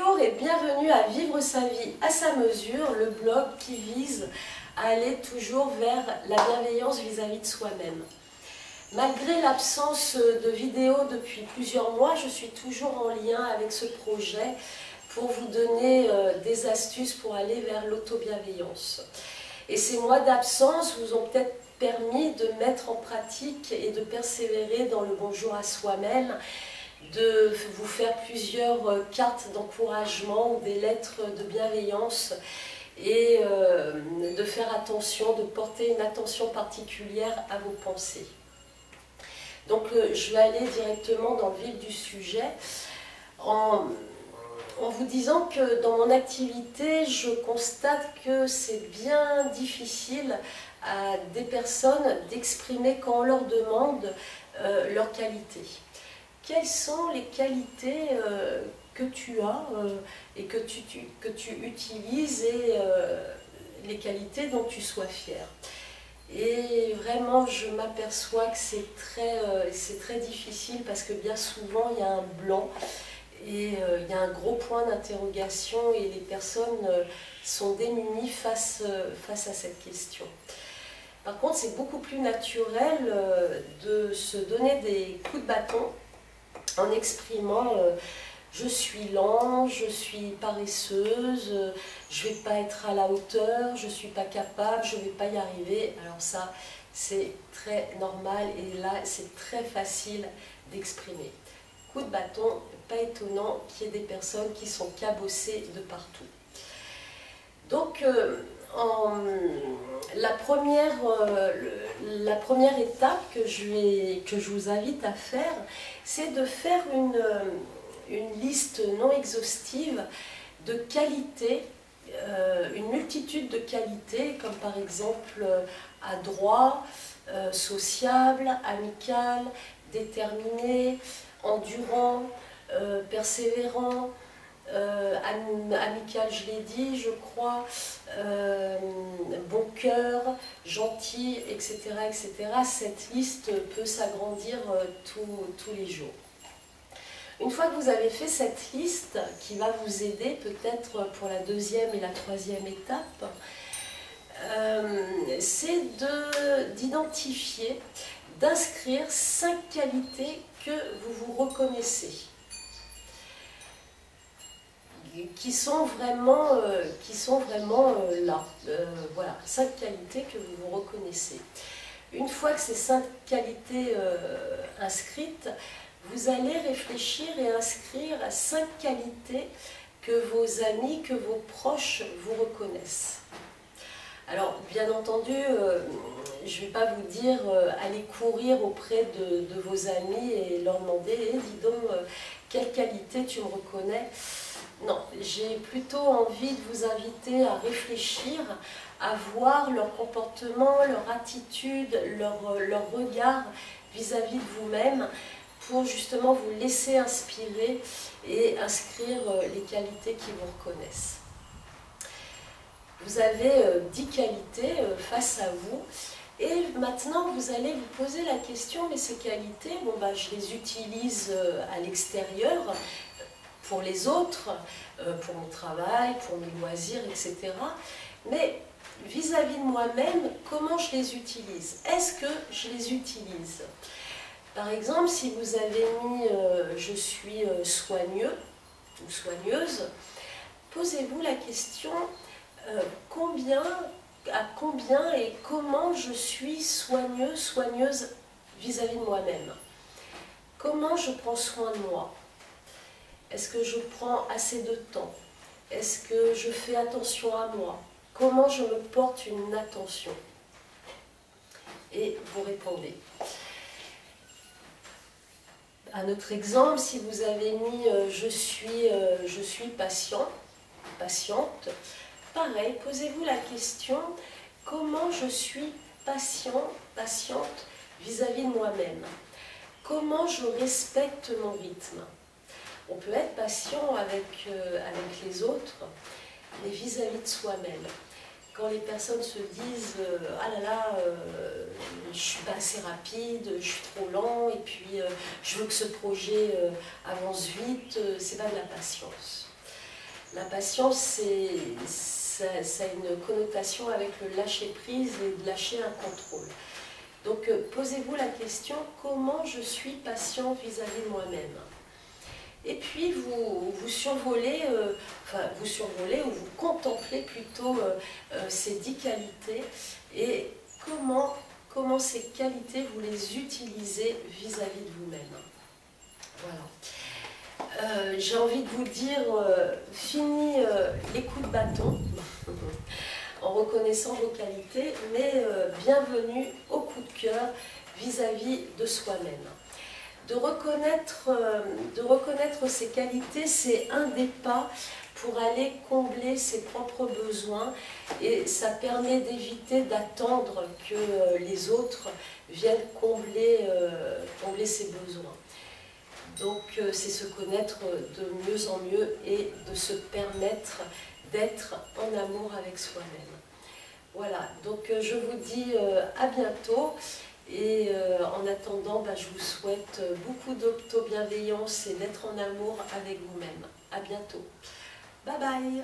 Bonjour et bienvenue à Vivre sa vie à sa mesure, le blog qui vise à aller toujours vers la bienveillance vis-à-vis de soi-même. Malgré l'absence de vidéos depuis plusieurs mois, je suis toujours en lien avec ce projet pour vous donner des astuces pour aller vers l'auto-bienveillance. Et ces mois d'absence vous ont peut-être permis de mettre en pratique et de persévérer dans le bonjour à soi-même, de vous faire plusieurs cartes d'encouragement ou des lettres de bienveillance et de faire attention, de porter une attention particulière à vos pensées. Donc je vais aller directement dans le vif du sujet en vous disant que dans mon activité, je constate que c'est bien difficile à des personnes d'exprimer quand on leur demande leurs qualités. Quelles sont les qualités que tu as et que tu utilises et les qualités dont tu sois fier? Et vraiment, je m'aperçois que c'est très difficile parce que bien souvent, il y a un blanc et il y a un gros point d'interrogation et les personnes sont démunies face à cette question. Par contre, c'est beaucoup plus naturel de se donner des coups de bâton en exprimant je suis lent, je suis paresseuse, je ne vais pas être à la hauteur, je ne suis pas capable, je ne vais pas y arriver. Alors ça, c'est très normal et là, c'est très facile d'exprimer. Coup de bâton, pas étonnant qu'il y ait des personnes qui sont cabossées de partout. Donc, la première étape que je vous invite à faire, c'est de faire une liste non exhaustive de qualités, une multitude de qualités, comme par exemple adroit, sociable, amical, déterminé, endurant, persévérant, amical, je l'ai dit, je crois, bon cœur, gentil, etc., etc. Cette liste peut s'agrandir tous les jours. Une fois que vous avez fait cette liste, qui va vous aider peut-être pour la deuxième et la troisième étape, c'est d'identifier, d'inscrire 5 qualités que vous reconnaissez, qui sont vraiment là. Voilà, 5 qualités que vous reconnaissez. Une fois que ces 5 qualités inscrites, vous allez réfléchir et inscrire 5 qualités que vos amis, que vos proches vous reconnaissent. Alors, bien entendu, je ne vais pas vous dire allez courir auprès de vos amis et leur demander dis donc, quelle qualité tu me reconnais? Non, j'ai plutôt envie de vous inviter à réfléchir, à voir leur comportement, leur attitude, leur regard vis-à-vis de vous-même, pour justement vous laisser inspirer et inscrire les qualités qui vous reconnaissent. Vous avez 10 qualités face à vous et maintenant vous allez vous poser la question, mais ces qualités, bon, bah, je les utilise à l'extérieur, pour les autres, pour mon travail, pour mes loisirs, etc. Mais vis-à-vis de moi-même, comment je les utilise? Est-ce que je les utilise? Par exemple, si vous avez mis je suis soigneux ou soigneuse, posez-vous la question à combien et comment je suis soigneux, soigneuse vis-à-vis de moi-même? Comment je prends soin de moi? Est-ce que je prends assez de temps? Est-ce que je fais attention à moi? Comment je me porte une attention? Et vous répondez. Un autre exemple, si vous avez mis je suis patient, patiente, pareil, posez-vous la question, comment je suis patient, patiente vis-à-vis de moi-même? Comment je respecte mon rythme? On peut être patient avec les autres, mais vis-à-vis de soi-même. Quand les personnes se disent « Ah là là, je ne suis pas assez rapide, je suis trop lent, et puis je veux que ce projet avance vite », c'est pas de la patience. La patience, ça a une connotation avec le lâcher-prise et de lâcher un contrôle. Donc, posez-vous la question, comment je suis patient vis-à-vis de moi-même? Et puis, vous survolez, ou vous contemplez plutôt ces 10 qualités et comment ces qualités, vous les utilisez vis-à-vis de vous-même. Voilà. J'ai envie de vous dire, fini les coups de bâton, en reconnaissant vos qualités, mais bienvenue au coup de cœur vis-à-vis de soi-même. De reconnaître ses qualités, c'est un des pas pour aller combler ses propres besoins et ça permet d'éviter d'attendre que les autres viennent combler ses besoins. Donc c'est se connaître de mieux en mieux et de se permettre d'être en amour avec soi-même. Voilà, donc je vous dis à bientôt. Et en attendant, je vous souhaite beaucoup d'auto-bienveillance et d'être en amour avec vous-même. À bientôt. Bye bye.